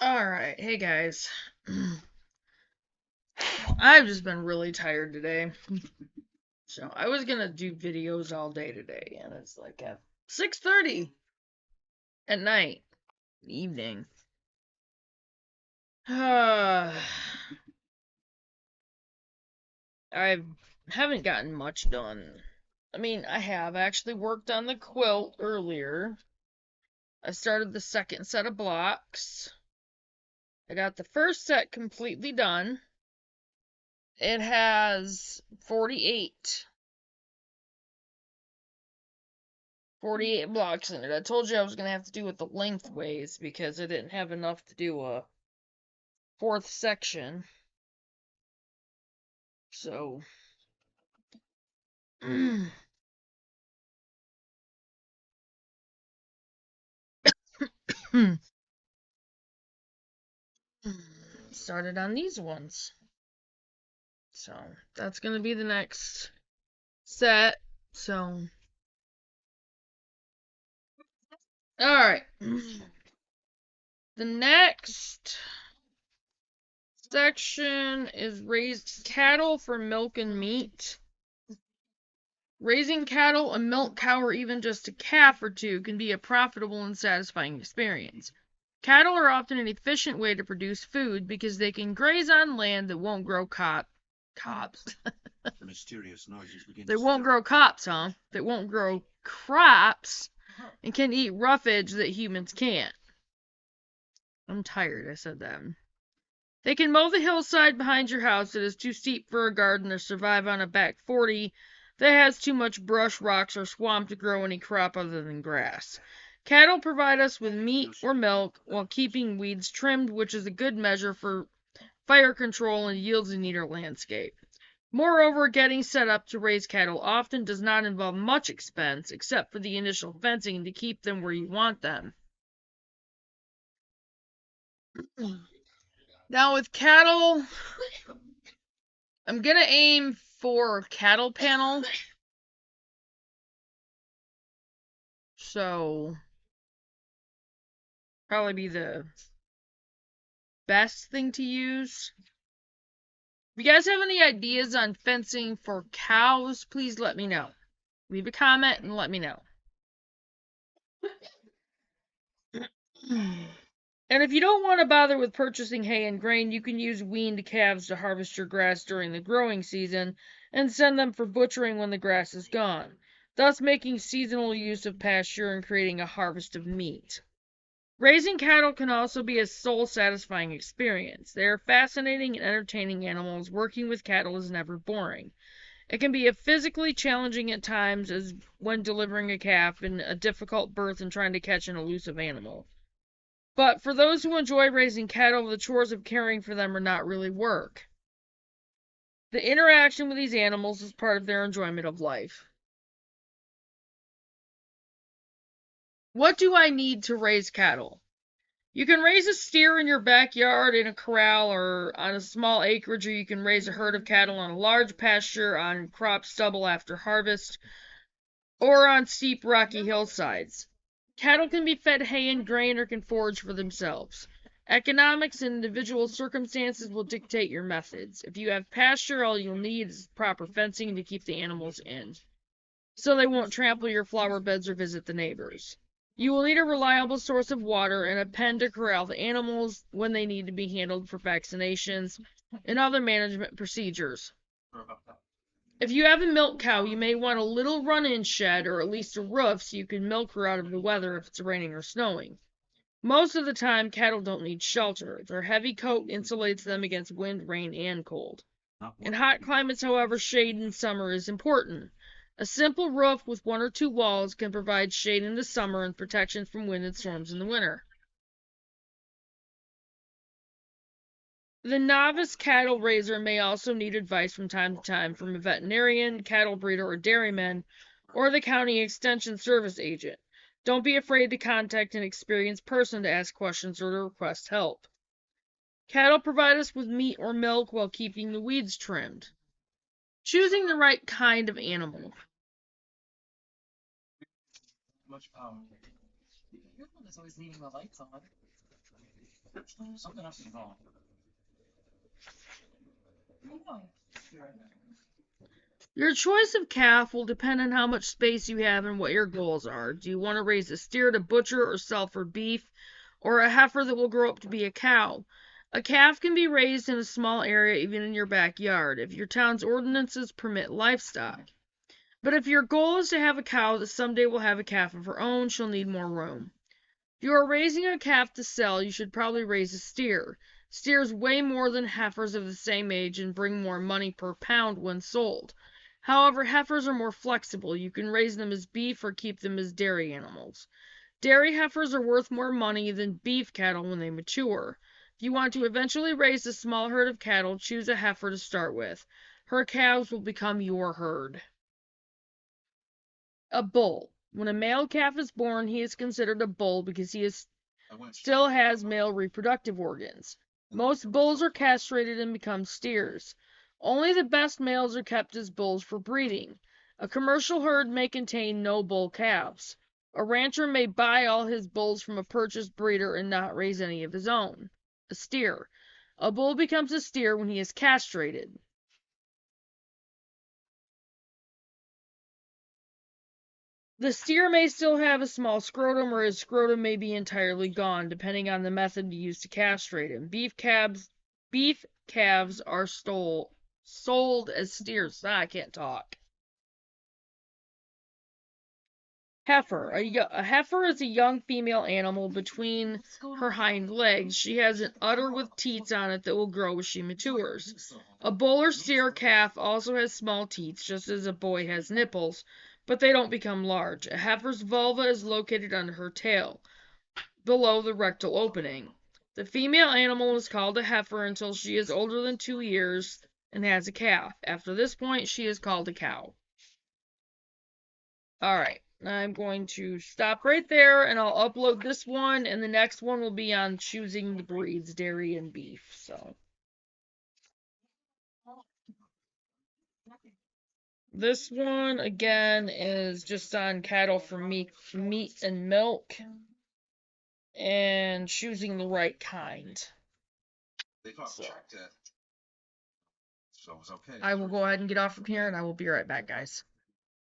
Alright, hey guys. I've just been really tired today. So I was gonna do videos all day today, and it's like at 6:30 at night, evening. I haven't gotten much done. I mean, I have actually worked on the quilt earlier. I started the second set of blocks. I got the first set completely done. It has 48 blocks in it. I told you I was going to have to do it the lengthways because I didn't have enough to do a fourth section. So, started on these ones. So, that's going to be the next set. So, alright. The next section is raised cattle for milk and meat. Raising cattle, a milk cow, or even just a calf or two can be a profitable and satisfying experience. Cattle are often an efficient way to produce food because they can graze on land that won't grow cops. Mysterious noises begin They won't grow cops, huh? They won't grow crops and can eat roughage that humans can't. I'm tired, I said that. They can mow the hillside behind your house that is too steep for a garden or survive on a back 40 that has too much brush, rocks, or swamp to grow any crop other than grass. Cattle provide us with meat or milk while keeping weeds trimmed, which is a good measure for fire control and yields a neater landscape. Moreover, getting set up to raise cattle often does not involve much expense except for the initial fencing to keep them where you want them. Now with cattle, I'm gonna aim for cattle panel. So probably be the best thing to use. If you guys have any ideas on fencing for cows, please let me know. Leave a comment and let me know. And if you don't want to bother with purchasing hay and grain, you can use weaned calves to harvest your grass during the growing season and send them for butchering when the grass is gone, thus making seasonal use of pasture and creating a harvest of meat. Raising cattle can also be a soul-satisfying experience. They are fascinating and entertaining animals. Working with cattle is never boring. It can be physically challenging at times, as when delivering a calf in a difficult birth and trying to catch an elusive animal. But for those who enjoy raising cattle, the chores of caring for them are not really work. The interaction with these animals is part of their enjoyment of life. What do I need to raise cattle? You can raise a steer in your backyard in a corral or on a small acreage, or you can raise a herd of cattle on a large pasture on crop stubble after harvest, or on steep rocky hillsides. Cattle can be fed hay and grain or can forage for themselves. Economics and individual circumstances will dictate your methods. If you have pasture, all you'll need is proper fencing to keep the animals in, so they won't trample your flower beds or visit the neighbors. You will need a reliable source of water and a pen to corral the animals when they need to be handled for vaccinations and other management procedures. If you have a milk cow, you may want a little run-in shed or at least a roof so you can milk her out of the weather if it's raining or snowing. Most of the time, cattle don't need shelter. Their heavy coat insulates them against wind, rain, and cold. In hot climates, however, shade in summer is important. A simple roof with one or two walls can provide shade in the summer and protection from wind and storms in the winter. The novice cattle raiser may also need advice from time to time from a veterinarian, cattle breeder, or dairyman, or the county extension service agent. Don't be afraid to contact an experienced person to ask questions or to request help. Cattle provide us with meat or milk while keeping the weeds trimmed. Choosing the right kind of animal. Much power. Your one is always leaving the lights on. Your choice of calf will depend on how much space you have and what your goals are. Do you want to raise a steer to butcher or sell for beef, or a heifer that will grow up to be a cow? A calf can be raised in a small area, even in your backyard, if your town's ordinances permit livestock. But if your goal is to have a cow that someday will have a calf of her own, she'll need more room. If you are raising a calf to sell, you should probably raise a steer. Steers weigh more than heifers of the same age and bring more money per pound when sold. However, heifers are more flexible. You can raise them as beef or keep them as dairy animals. Dairy heifers are worth more money than beef cattle when they mature. If you want to eventually raise a small herd of cattle, choose a heifer to start with. Her calves will become your herd. A bull. When a male calf is born, he is considered a bull because still has male reproductive organs. Most bulls are castrated and become steers. Only the best males are kept as bulls for breeding. A commercial herd may contain no bull calves. A rancher may buy all his bulls from a purchased breeder and not raise any of his own. A steer. A bull becomes a steer when he is castrated. The steer may still have a small scrotum, or his scrotum may be entirely gone, depending on the method used to castrate him. Beef calves are sold as steers. I can't talk. Heifer. A heifer is a young female animal between her hind legs. She has an udder with teats on it that will grow as she matures. A bull or steer calf also has small teats, just as a boy has nipples, but they don't become large. A heifer's vulva is located under her tail, below the rectal opening. The female animal is called a heifer until she is older than 2 years and has a calf. After this point, she is called a cow. Alright, I'm going to stop right there and I'll upload this one, and the next one will be on choosing the breeds, dairy and beef. So this one again is just on cattle for meat and milk and choosing the right kind. So I will go ahead and get off from here and I will be right back, guys.